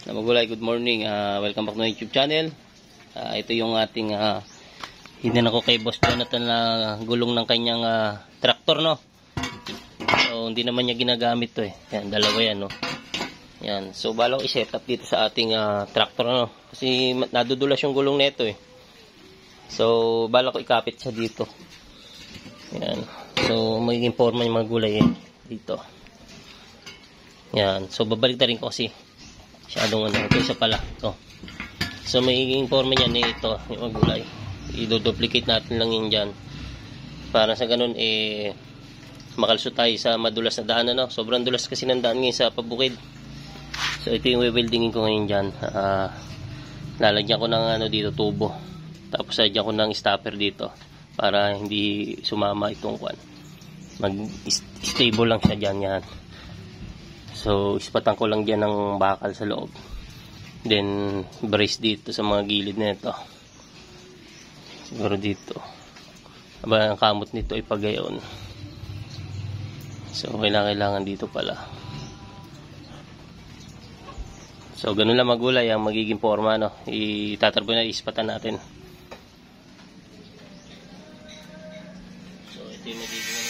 Magulay, good morning. Welcome back to my YouTube channel. Ito yung ating hinan ako kay Boss Jonathan na gulong ng kanyang traktor, no. So hindi naman niya ginagamit to eh. Yan, dalawa yan, no. Yan. So bala ko i-set up dito sa ating traktor, no. Kasi nadudulas yung gulong nito eh. So bala ko ikapit siya dito. Yan. So magiging forma yung mga gulay eh dito. Yan. So babalik na rin ko kasi masyadong ito isa pala ito. So magiging forma niyan eh ito yung mga gulay. I-duplicate natin lang yun dyan para sa ganun eh makalso tayo sa madulas na daan, no? Sobrang dulas kasi ng daan ngayon sa pabukid. So ito yung weldingin ko ngayon dyan. Lalagyan ko ng dito tubo, tapos lalagyan ko ng stopper dito para hindi sumama itong kwan. Mag stable lang siya dyan yan. So ispatan ko lang dyan ng bakal sa loob, then brace dito sa mga gilid na ito, siguro dito aba ang kamot nito ay pagayon. So kailangan dito pala. So ganun lang magulay ang magiging forma, no. Itatarbo na, ispatan natin. So ito yung magiging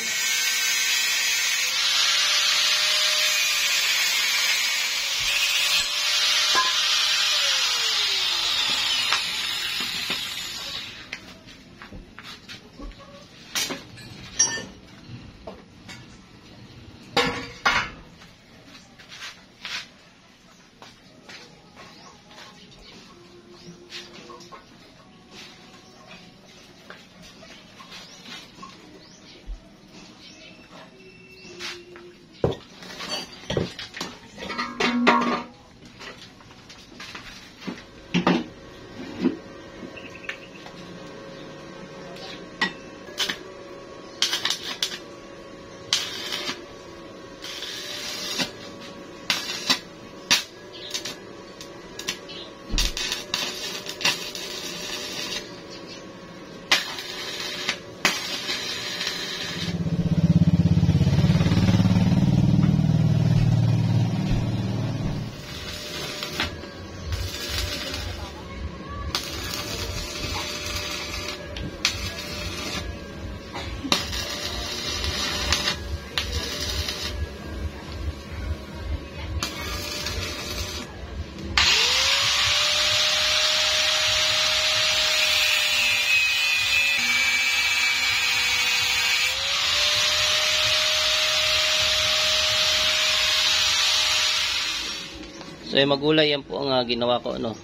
so yung magulay, yan po ang ginawa ko, ano.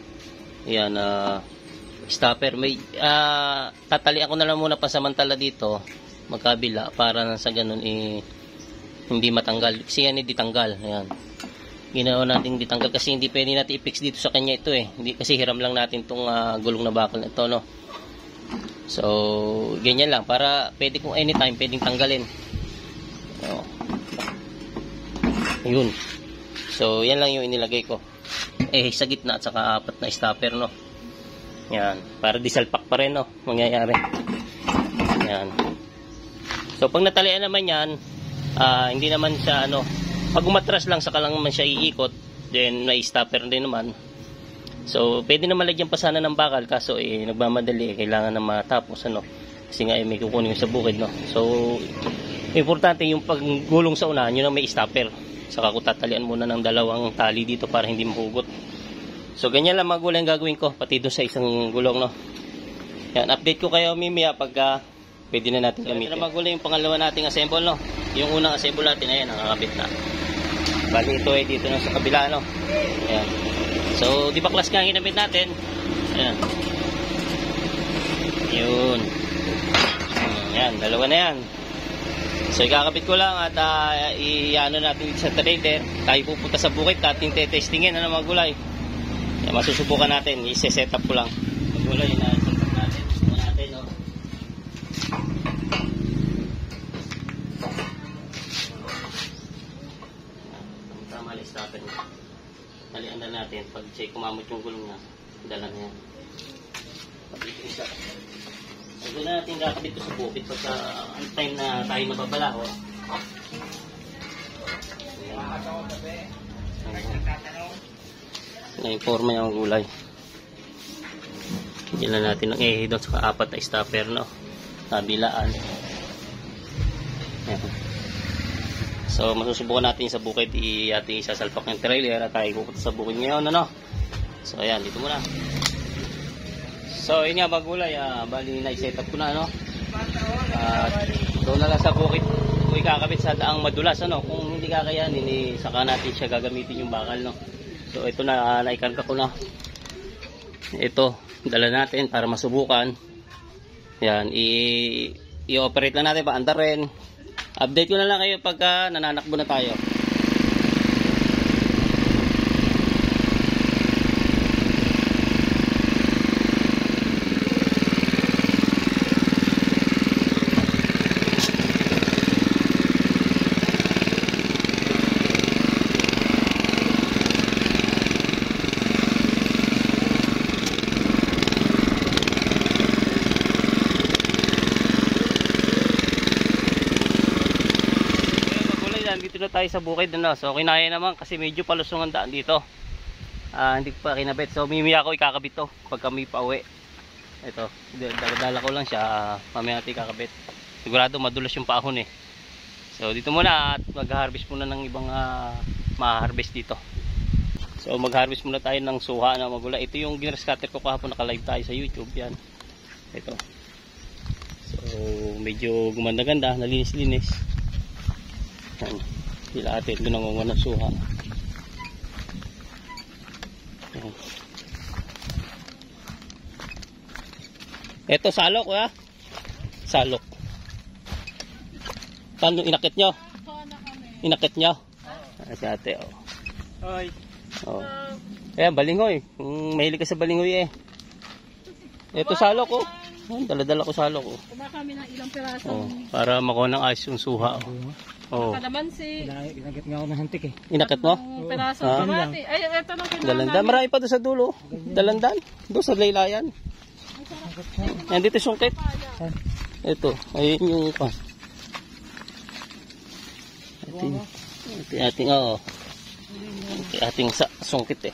Yan, stopper. May tatalian ko na lang muna pasamantala dito magkabila para sa ganun hindi matanggal. Kasi yan hindi tanggal. Ayan. Ginawa natin hindi tanggal kasi hindi pwede natin i-fix dito sa kanya ito eh. Hindi, kasi hiram lang natin itong gulong na bakal na ito, no. So ganyan lang para pwede kung anytime pwedeng tanggalin. So, ayun. So yan lang yung inilagay ko. Sa gitna at saka apat na stopper, no. Yan, para disalpak pa rin, no, mangyayari. Yan. So pag natalian naman yan, hindi naman siya pag umatras lang saka lang naman siya iikot, then may stopper din naman. So pwede naman lagyan pa sana ng bakal kaso nagmamadali, kailangan na matapos, kasi nga may kukunin sa bukid, no. So importante yung paggulong sa unahan, yun ang may stopper. Saka ko tatalian muna ng dalawang tali dito para hindi mahugot. So ganyan lang magulay ang gagawin ko, pati doon sa isang gulong, no. Yan, update ko kayo mimaya pag pwede na natin gamitin. So, magulay yung pangalawa nating assemble, no. Yung unang assemble natin, ayan, nakakabit na. Bali ito dito na sa kabila, no. Ayan. So di ba class nga ginamit natin? Ayan. Yun. Ayan, dalawa na yan. So ikakabit ko lang at i-ano natin sa trader. Tayo pupunta sa bukid, ating testingin mga gulay. Yan, masusubukan natin, i-set up ko lang. Gulay na set up natin. Subukan natin, no. Tama lang stopper. Talian na natin pag kumamot yung gulong niya. Dala na yan. Pag ito isa. Ito na natin kakabit ko sa bukid pagka ang time na tayo mababalaho. Ngayon, forma yung gulay. Bigyan na natin ng doon sa 4 na stopper, no? Kabilaan. Ayan. So, masusubukan natin sa bukid. Ating isasalpak yung trailer at tayo pupunta sa bukid ngayon, ano? So, ayan, dito muna. So, yun nga, bagulay. Bali, na-set up ko na, ano? Doon na lang sa bukid. Kung ikakabit sa daang madulas, ano? Kung hindi kakayanin, saka natin siya gagamitin yung bakal, no? So, ito na, naikarga ko na. Ito, dala natin para masubukan. Yan, i-operate lang natin, paandar rin. Update ko na lang kayo pagka nananakbo na tayo. Dito na tayo sa bukid, ano? So kinaya naman kasi medyo palusong ang daan dito. Hindi ko pa kinabit. So mimaya ako ikakabit to pag kami pauwi. Ito, dala ko lang siya. Mamaya natin ikakabit. Sigurado madulas yung paahon eh. So dito muna at mag-harvest muna ng ibang ma-harvest dito. So mag-harvest muna tayo ng suha na magula. Ito yung ginner scatter ko kahapon, naka-live tayo sa YouTube. Yan. Ito. So medyo gumanda-ganda, nalinis-linis. Yan. Sila ate doon nangunguha ng suha. Yan. Ito salok, ha? Salok. Paano inakit nyo? Inakit nyo? Si ate, oh. Hoy. Oh. Ayan, balingoy. Mahilig ka sa balingoy eh. Ito salok, oh. Dala-dala ko salok, oh. Kuha kami ng ilang piraso. Oh, para makuha ng ayos yung suha, oh. Oh. Kalamansi. Inakit nga ako ng hantik eh. Inakit mo? Piraso kamati. Ay, ito na kailangan. Dalandan. Marami pa doon sa dulo. Dalandan. Doon sa laylayan. Yan dito sungkit. Ito. Ayun yung pa. Ating oo. Ating sungkit eh.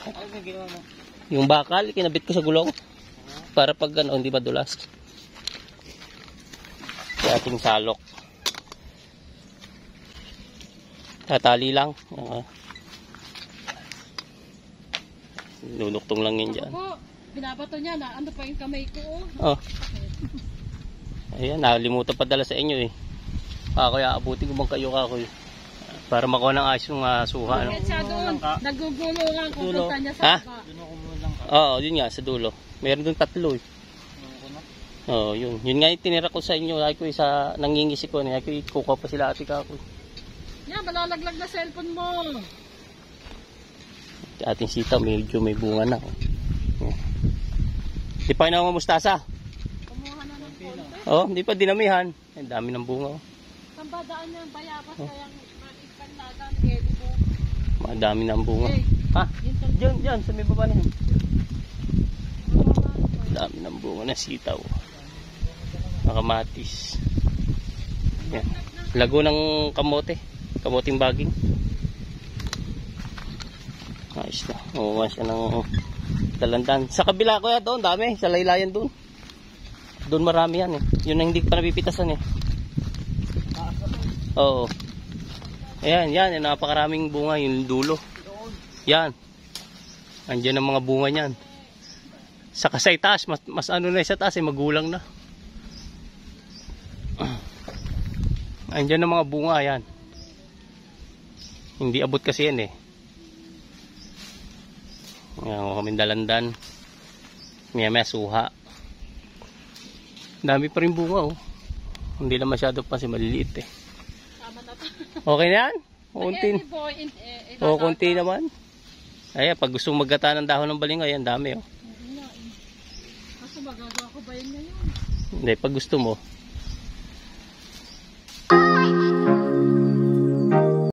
Yung bakal, kinabit ko sa gulong. Para pag ano, hindi madulas. Ating salok. Tatali lang. Lunuktong lang yun dyan. Ako, binabato niya na ano pa yung kamay ko. Oh. Ayan, nakalimutan pa dala sa inyo eh. Kaya abutin ko bang kayo kakoy. Para makuha ng ayos yung suha. No? Kaya siya doon, nagugulungan kung punta niya sa ha? baba. Oo, yun nga, sa dulo. Meron doon 3 eh. Oo, yun. Yun nga yung tinira ko sa inyo. Lagi ko sa nangingisi ko. Lagi ko kukuha pa sila ate kakoy. Yan, malalaglag na cellphone mo. Ating sitaw, medyo may bunga na. Di pa na mustasa. Kumuha na ng konti. Oh, hindi pa dinamihan. Ang dami ng bunga. Oh. Sambadaan niya ang bayabas, kaya ipanlagan, edi mo. Madami ng bunga. Hey, Ha? yun Diyan, sa may baba na yan. Dami ng bunga na sitaw. Nakamatis. Yan. Lago ng kamote. Kamoting baging. Ayos na. Umuha siya ng dalandan. Sa kabila ko yan doon, dami. Sa laylayan doon. Doon marami yan eh. Yun ang hindi pa napipitasan eh. Oo. Ayan, yan. Napakaraming bunga. Yung dulo. Yan. Andiyan ang mga bunga niyan. Saka sa itaas, mas ano na sa taas eh, magulang na. Andiyan ang mga bunga, yan. Hindi abot kasi yan eh. Ayan, kaming dalandan. Maya suha. Dami pa rin bunga oh. Hindi na masyado pa kasi maliliit eh. Tama na to. Okay na yan? Kunti. O, kunti naman. Ayan, pag gusto maggata ng dahon ng balingay, ang dami oh. Kaso magagawa ko ba yun ngayon? Hindi, pag gusto mo.